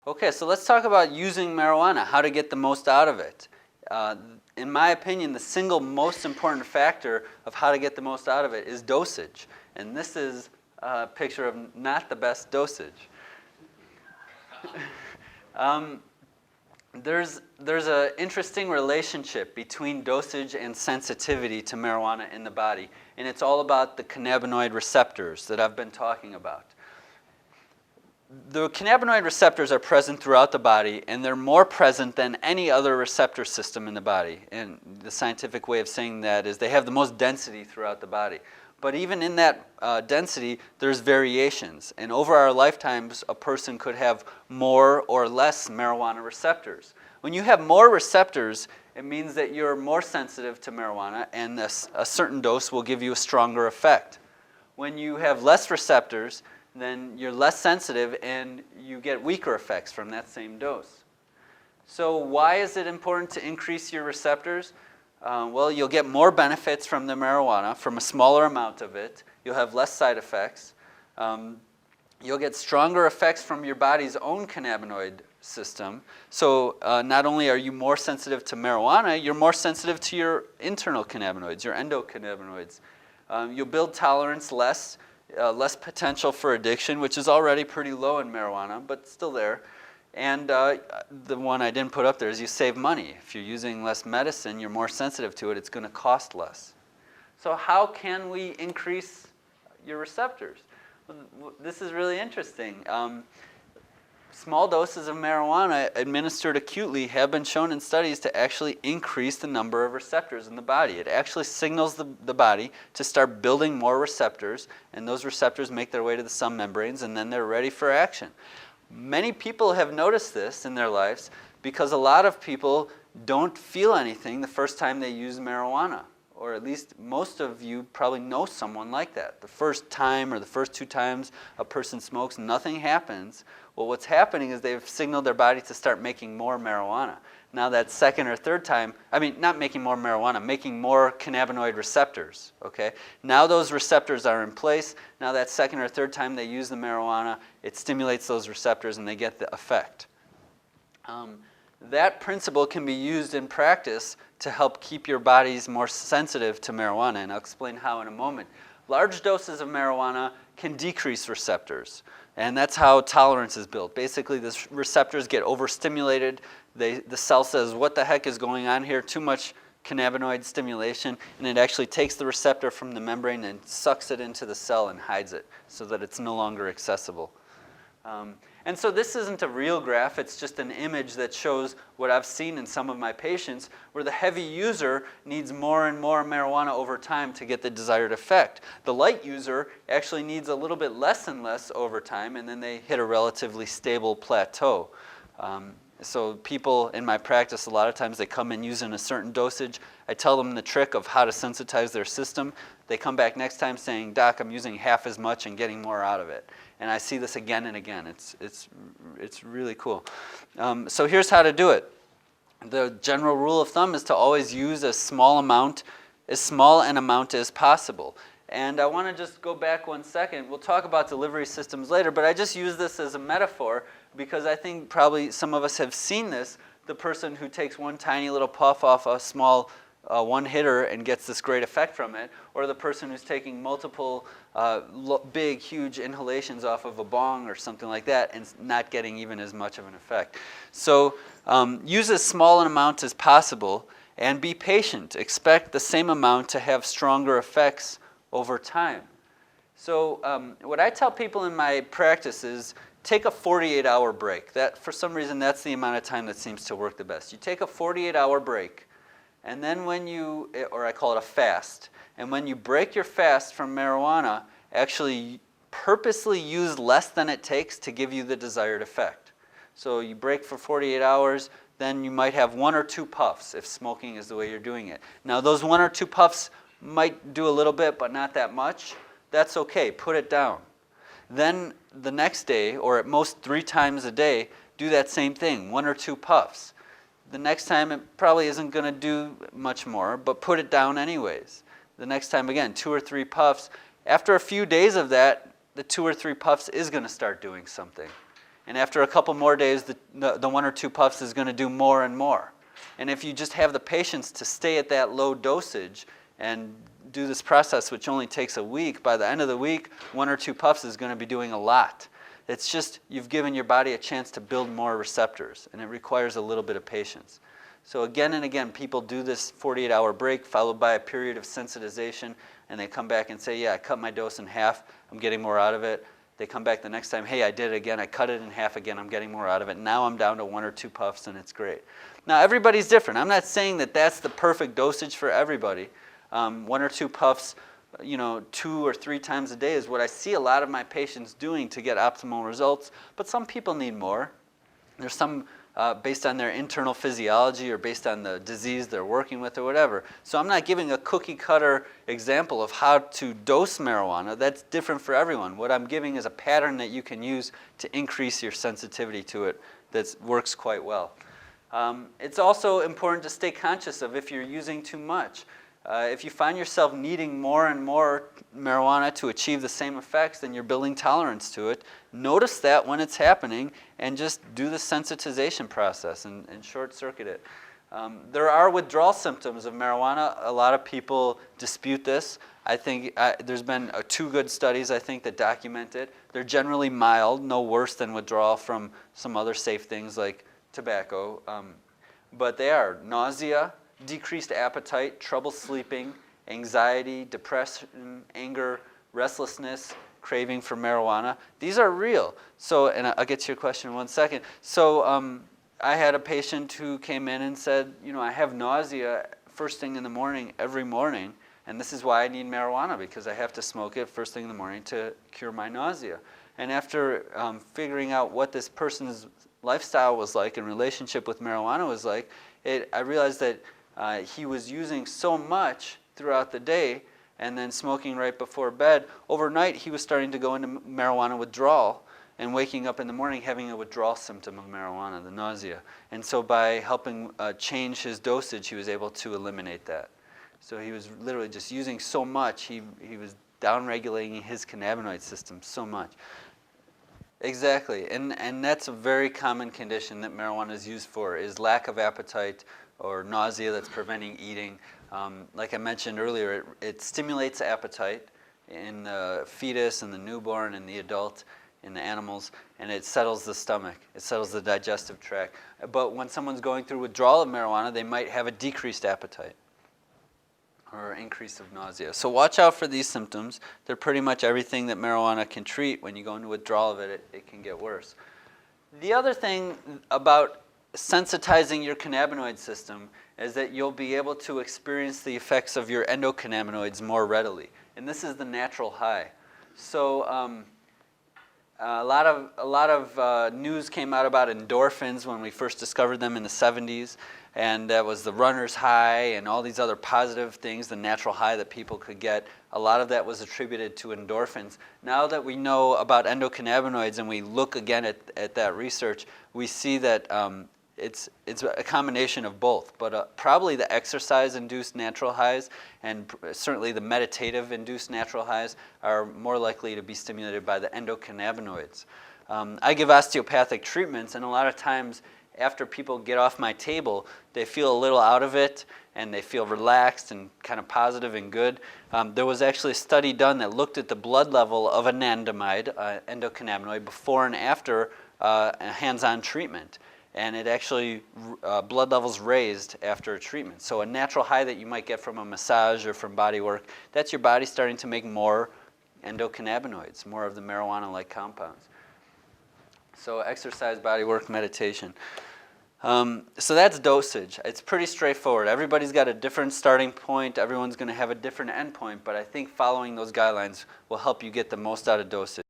Okay, so let's talk about using marijuana, how to get the most out of it. In my opinion, the single most important factor of how to get the most out of it is dosage. And this is a picture of not the best dosage. There's an interesting relationship between dosage and sensitivity to marijuana in the body, and it's all about the cannabinoid receptors that I've been talking about. The cannabinoid receptors are present throughout the body, and they're more present than any other receptor system in the body. And the scientific way of saying that is they have the most density throughout the body. But even in that density, there's variations. And over our lifetimes, a person could have more or less marijuana receptors. When you have more receptors, it means that you're more sensitive to marijuana, and a certain dose will give you a stronger effect. When you have less receptors, then you're less sensitive and you get weaker effects from that same dose. So why is it important to increase your receptors? Well, you'll get more benefits from the marijuana, from a smaller amount of it. You'll have less side effects. You'll get stronger effects from your body's own cannabinoid system. So not only are you more sensitive to marijuana, you're more sensitive to your internal cannabinoids, your endocannabinoids. You'll build tolerance less potential for addiction, which is already pretty low in marijuana, but still there. And the one I didn't put up there is you save money. If you're using less medicine, you're more sensitive to it, it's going to cost less. So how can we increase your receptors? Well, this is really interesting. Small doses of marijuana administered acutely have been shown in studies to actually increase the number of receptors in the body. It actually signals the body to start building more receptors, and those receptors make their way to the cell membranes, and then they're ready for action. Many people have noticed this in their lives because a lot of people don't feel anything the first time they use marijuana. Or at least most of you probably know someone like that. The first time or the first 2 times a person smokes, nothing happens. Well, what's happening is they've signaled their body to start making more marijuana. Now that second or third time, not making more marijuana, making more cannabinoid receptors, okay? Now those receptors are in place. Now that second or third time they use the marijuana, it stimulates those receptors and they get the effect. That principle can be used in practice to help keep your bodies more sensitive to marijuana, and I'll explain how in a moment. Large doses of marijuana can decrease receptors, and that's how tolerance is built. Basically, the receptors get overstimulated. The cell says, what the heck is going on here? Too much cannabinoid stimulation, and it actually takes the receptor from the membrane and sucks it into the cell and hides it so that it's no longer accessible. And so this isn't a real graph, it's just an image that shows what I've seen in some of my patients where the heavy user needs more and more marijuana over time to get the desired effect. The light user actually needs a little bit less and less over time, and then they hit a relatively stable plateau. So people in my practice, a lot of times they come in using a certain dosage. I tell them the trick of how to sensitize their system. They come back next time saying, Doc, I'm using half as much and getting more out of it. And I see this again and again. It's really cool. So here's how to do it. The general rule of thumb is to always use as small an amount as possible. And I want to just go back 1 second. We'll talk about delivery systems later, but I just use this as a metaphor because I think probably some of us have seen this, the person who takes one tiny little puff off a small one-hitter and gets this great effect from it, or the person who's taking multiple big, huge inhalations off of a bong or something like that and not getting even as much of an effect. So use as small an amount as possible and be patient. Expect the same amount to have stronger effects over time. So what I tell people in my practice is take a 48-hour break. That, for some reason, that's the amount of time that seems to work the best. You take a 48-hour break, and then when you, or I call it a fast, and when you break your fast from marijuana, actually purposely use less than it takes to give you the desired effect. So you break for 48 hours, then you might have 1 or 2 puffs if smoking is the way you're doing it. Now those 1 or 2 puffs might do a little bit, but not that much. That's okay, put it down. Then the next day, or at most 3 times a day, do that same thing, 1 or 2 puffs. The next time it probably isn't going to do much more, but put it down anyways. The next time again, 2 or 3 puffs. After a few days of that, the 2 or 3 puffs is going to start doing something. And after a couple more days, the 1 or 2 puffs is going to do more and more. And if you just have the patience to stay at that low dosage and do this process, which only takes a week, by the end of the week, 1 or 2 puffs is going to be doing a lot. It's just you've given your body a chance to build more receptors, and it requires a little bit of patience. So again and again, people do this 48-hour break followed by a period of sensitization, and they come back and say, yeah, I cut my dose in half, I'm getting more out of it. They come back the next time, hey, I did it again, I cut it in half again, I'm getting more out of it. Now I'm down to 1 or 2 puffs, and it's great. Now everybody's different. I'm not saying that that's the perfect dosage for everybody. 1 or 2 puffs, 2 or 3 times a day is what I see a lot of my patients doing to get optimal results, but some people need more. There's some based on their internal physiology or based on the disease they're working with or whatever. So I'm not giving a cookie cutter example of how to dose marijuana. That's different for everyone. What I'm giving is a pattern that you can use to increase your sensitivity to it that works quite well. It's also important to stay conscious of if you're using too much. If you find yourself needing more and more marijuana to achieve the same effects, then you're building tolerance to it. Notice that when it's happening and just do the sensitization process and short-circuit it. There are withdrawal symptoms of marijuana. A lot of people dispute this. I think there's been 2 good studies, I think, that document it. They're generally mild, no worse than withdrawal from some other safe things like tobacco. But they are nausea, decreased appetite, trouble sleeping, anxiety, depression, anger, restlessness, craving for marijuana. These are real. So, and I'll get to your question in 1 second. So I had a patient who came in and said, I have nausea first thing in the morning every morning, and this is why I need marijuana, because I have to smoke it first thing in the morning to cure my nausea. And after figuring out what this person's lifestyle was like and relationship with marijuana was like, I realized that he was using so much throughout the day and then smoking right before bed. Overnight, he was starting to go into marijuana withdrawal and waking up in the morning having a withdrawal symptom of marijuana, the nausea. And so by helping change his dosage, he was able to eliminate that. So he was literally just using so much, he was downregulating his cannabinoid system so much. Exactly, and that's a very common condition that marijuana is used for, is lack of appetite or nausea that's preventing eating. Like I mentioned earlier, it stimulates appetite in the fetus and the newborn and the adult, in the animals, and it settles the stomach. It settles the digestive tract. But when someone's going through withdrawal of marijuana, they might have a decreased appetite or increase of nausea. So watch out for these symptoms. They're pretty much everything that marijuana can treat. When you go into withdrawal of it, it can get worse. The other thing about sensitizing your cannabinoid system is that you'll be able to experience the effects of your endocannabinoids more readily. And this is the natural high. So a lot of news came out about endorphins when we first discovered them in the 70s. And that was the runner's high and all these other positive things, the natural high that people could get. A lot of that was attributed to endorphins. Now that we know about endocannabinoids and we look again at that research, we see that it's a combination of both. But probably the exercise-induced natural highs and certainly the meditative-induced natural highs are more likely to be stimulated by the endocannabinoids. I give osteopathic treatments, and a lot of times after people get off my table, they feel a little out of it and they feel relaxed and kind of positive and good. There was actually a study done that looked at the blood level of anandamide, endocannabinoid, before and after hands-on treatment. And it actually, blood levels raised after a treatment. So a natural high that you might get from a massage or from body work, that's your body starting to make more endocannabinoids, more of the marijuana-like compounds. So exercise, body work, meditation. So that's dosage. It's pretty straightforward. Everybody's got a different starting point. Everyone's going to have a different end point, but I think following those guidelines will help you get the most out of dosage.